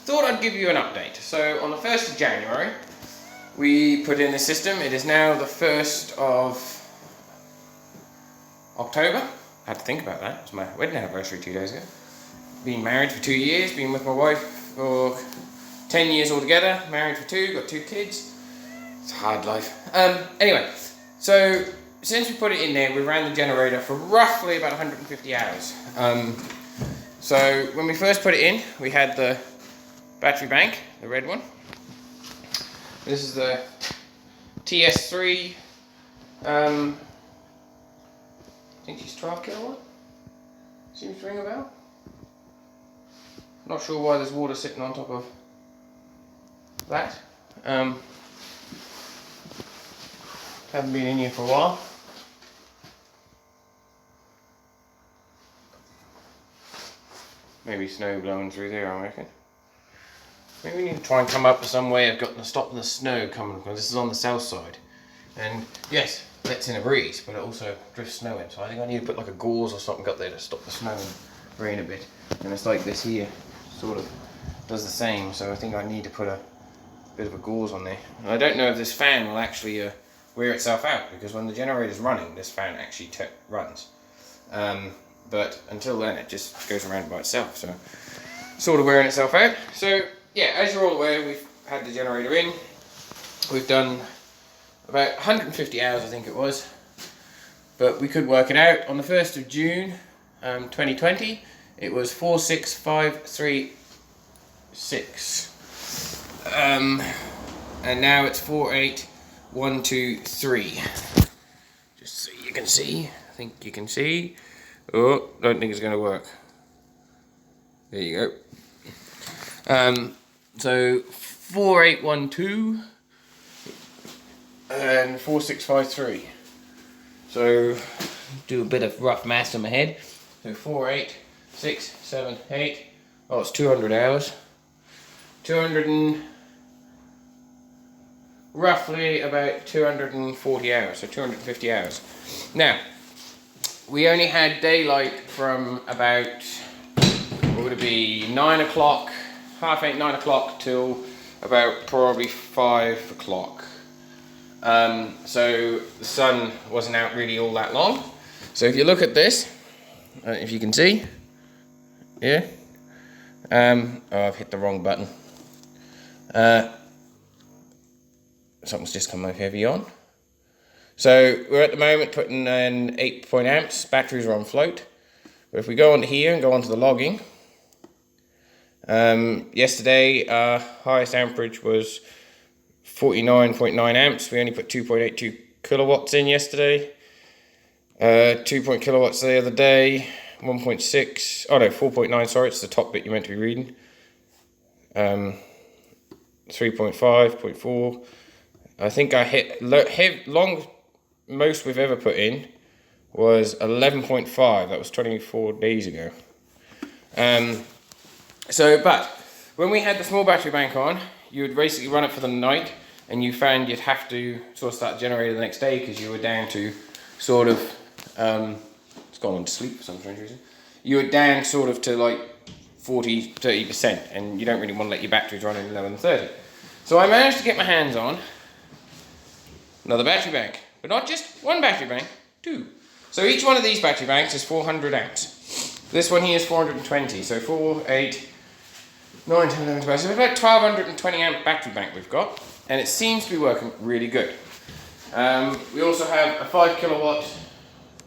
thought I'd give you an update. So on the 1st of January, we put in the system. It is now the 1st of October. I had to think about that. It was my wedding anniversary 2 days ago. Been married for 2 years, been with my wife for 10 years altogether, married for 2, got 2 kids. It's a hard life. Anyway, so since we put it in there, we ran the generator for roughly about 150 hours. So when we first put it in, we had the battery bank, the red one. This is the TS3, I think she's 12 kilowatt. Seems to ring a bell. Not sure why there's water sitting on top of that. Haven't been in here for a while. Maybe snow blowing through there, I reckon. Maybe we need to try and come up with some way of stopping the snow coming, because this is on the south side. And yes, lets in a breeze, but it also drifts snow in. So I think I need to put like a gauze or something up there to stop the snow and rain a bit. And it's like this here, sort of does the same. So I think I need to put a bit of a gauze on there. And I don't know if this fan will actually wear itself out, because when the generator is running, this fan actually runs. But until then, it just goes around by itself. So sort of wearing itself out. So yeah, as you're all aware, we've had the generator in. We've done about 150 hours, I think it was. But we could work it out. On the 1st of June 2020, it was 46536. And now it's 48123. Just so you can see. I think you can see. Oh, don't think it's going to work. There you go. So 4812 and 4653. So do a bit of rough maths in my head. So 4, 8, 6, 7, 8. Oh, it's 200 hours. 200 and roughly about 240 hours. So 250 hours. Now, we only had daylight from about, what would it be, 9 o'clock, half 8, 9 o'clock till about probably 5 o'clock. So the sun wasn't out really all that long. So if you look at this, if you can see, yeah, oh, I've hit the wrong button. Something's just come heavy on. So we're at the moment putting in 8 amps, batteries are on float. But if we go on here and go on to the logging, yesterday our highest amperage was 49.9 amps. We only put 2.82 kilowatts in yesterday. 2 kilowatts the other day. 1.6, oh no, 4.9, sorry, it's the top bit you're meant to be reading. 3.5, 0.4. I think I hit most we've ever put in was 11.5. That was 24 days ago. But when we had the small battery bank on, you would basically run it for the night, and you found you'd have to sort of start the generator the next day because you were down to sort of, it's gone on to sleep for some strange reason. You were down sort of to like 30%, and you don't really want to let your batteries run any lower than 30. So I managed to get my hands on another battery bank, but not just one battery bank, 2. So each one of these battery banks is 400 amps. This one here is 420, so 4, 8, 9, 10, 11, 12. So it's about 1220 amp battery bank we've got, and it seems to be working really good. We also have a 5 kilowatt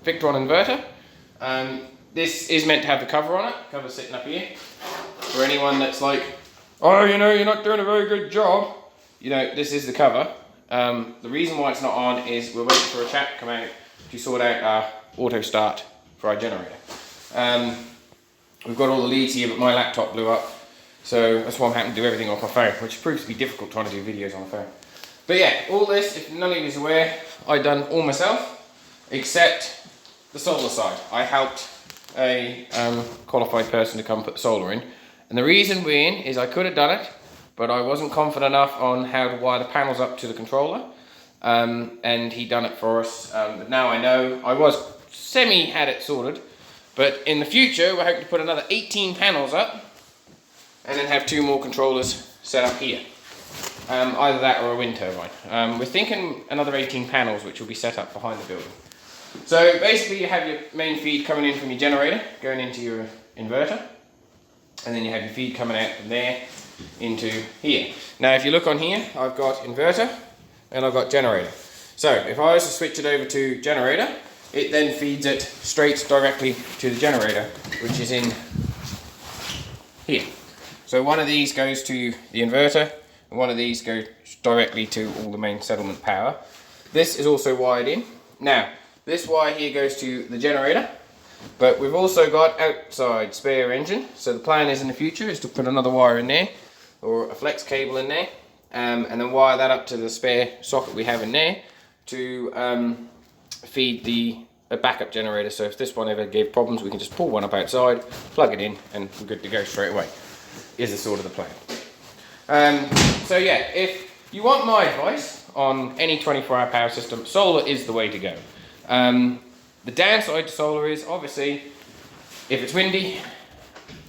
Victron inverter. This is meant to have the cover on it. The cover's sitting up here. For anyone that's like, oh, you know, you're not doing a very good job. You know, this is the cover. The reason why it's not on is we're waiting for a chap to come out to sort out our auto start for our generator. We've got all the leads here, but my laptop blew up. So that's why I'm having to do everything off my phone, which proves to be difficult trying to do videos on my phone. But yeah, all this, if none of you is aware, I've done all myself, except the solar side. I helped a qualified person to come put the solar in. And the reason being is I could have done it, but I wasn't confident enough on how to wire the panels up to the controller. And he done it for us. But now I know. I was had it sorted, but in the future we're hoping to put another 18 panels up and then have 2 more controllers set up here. Either that or a wind turbine. We're thinking another 18 panels which will be set up behind the building. So basically you have your main feed coming in from your generator, going into your inverter, and then you have your feed coming out from there into here. Now if you look on here, I've got inverter and I've got generator. So if I was to switch it over to generator, it then feeds it straight directly to the generator, which is in here. So one of these goes to the inverter, and one of these goes directly to all the main settlement power. This is also wired in. Now, this wire here goes to the generator, but we've also got outside spare engine. So the plan is in the future is to put another wire in there, or a flex cable in there, and then wire that up to the spare socket we have in there to feed the backup generator. So if this one ever gave problems, we can just pull one up outside, plug it in, and we're good to go straight away. Is the sort of the plan. So yeah, if you want my advice on any 24-hour power system, solar is the way to go. The downside to solar is, obviously, if it's windy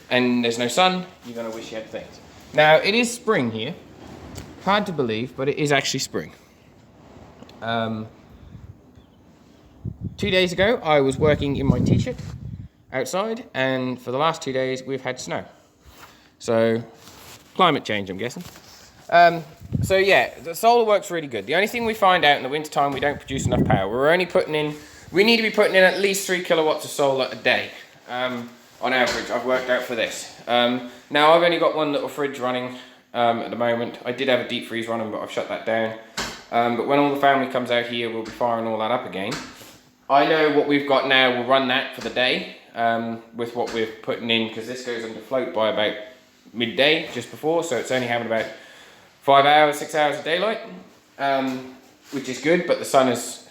and there's no sun, you're going to wish you had things. Now, it is spring here. Hard to believe, but it is actually spring. 2 days ago, I was working in my t-shirt outside, and for the last 2 days, we've had snow. So, climate change, I'm guessing. So yeah, the solar works really good. The only thing we find out in the winter time, we don't produce enough power. We need to be putting in at least 3 kilowatts of solar a day, on average. I've worked out for this. Now I've only got one little fridge running at the moment. I did have a deep freeze running, but I've shut that down. But when all the family comes out here, we'll be firing all that up again. I know what we've got now will run that for the day, with what we're putting in, because this goes under float by about midday, just before, so it's only having about 5 hours, 6 hours of daylight, which is good, but the sun is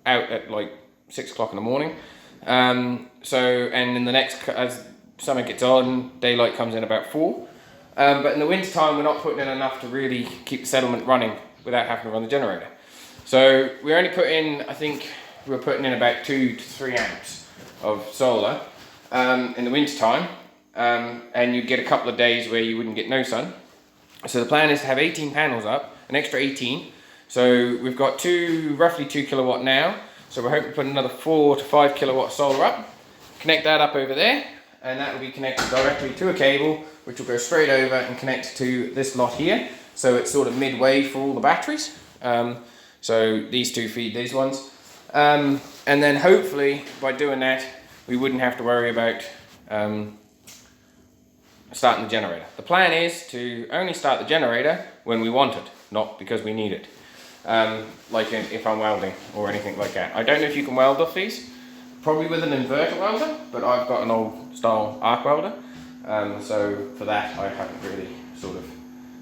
out at like 6 o'clock in the morning. And in the next, as summer gets on, daylight comes in about 4. But in the winter time, we're not putting in enough to really keep the settlement running without having to run the generator. So we only put in, I think we're putting in about 2 to 3 amps of solar in the winter time. And you'd get a couple of days where you wouldn't get no sun. So the plan is to have 18 panels up, an extra 18. So we've got roughly 2 kilowatt now. So we're hoping to put another 4 to 5 kilowatt solar up, connect that up over there, and that will be connected directly to a cable, which will go straight over and connect to this lot here. So it's sort of midway for all the batteries. So these two feed these ones. And then hopefully by doing that, we wouldn't have to worry about starting the generator. The plan is to only start the generator when we want it, not because we need it. Like if I'm welding or anything like that. I don't know if you can weld off these, probably with an inverter welder, but I've got an old style arc welder. So for that, I haven't really sort of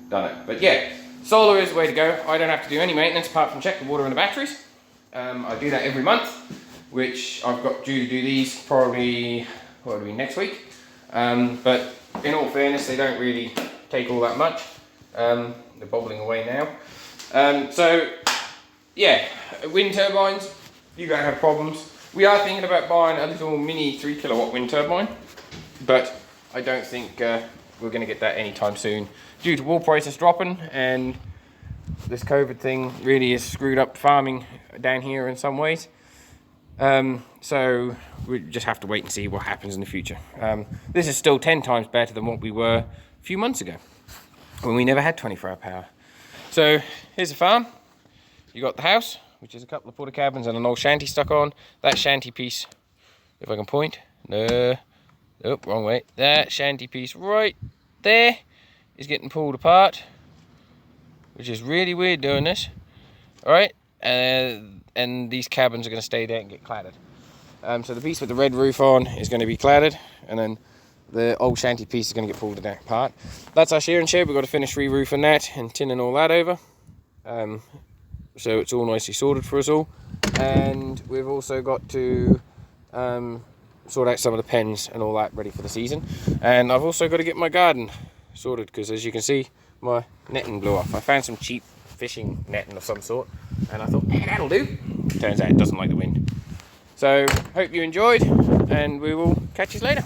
done it. But yeah, solar is the way to go. I don't have to do any maintenance apart from check the water and the batteries. I do that every month, which I've got due to do these probably, next week. But in all fairness, they don't really take all that much. They're bobbling away now. So yeah, wind turbines, you're going to have problems. We are thinking about buying a little mini 3 kilowatt wind turbine, but I don't think we're going to get that anytime soon due to wool prices dropping, and this COVID thing really has screwed up farming down here in some ways. So we just have to wait and see what happens in the future. This is still 10 times better than what we were a few months ago when we never had 24-hour power. So here's the farm. You got the house, which is a couple of porta cabins and an old shanty stuck on. That shanty piece, if I can point, no, oh, wrong way. That shanty piece right there is getting pulled apart, which is really weird doing this. All right, and these cabins are going to stay there and get cladded. So the piece with the red roof on is going to be cladded, and then the old shanty piece is going to get pulled apart. That's our shearing shed. We've got to finish re-roofing that and tinning all that over. So it's all nicely sorted for us all. And we've also got to sort out some of the pens and all that ready for the season. And I've also got to get my garden sorted, because as you can see, my netting blew off. I found some cheap fishing netting of some sort, and I thought, hey, that'll do. Turns out it doesn't like the wind. So hope you enjoyed, and we will catch you later.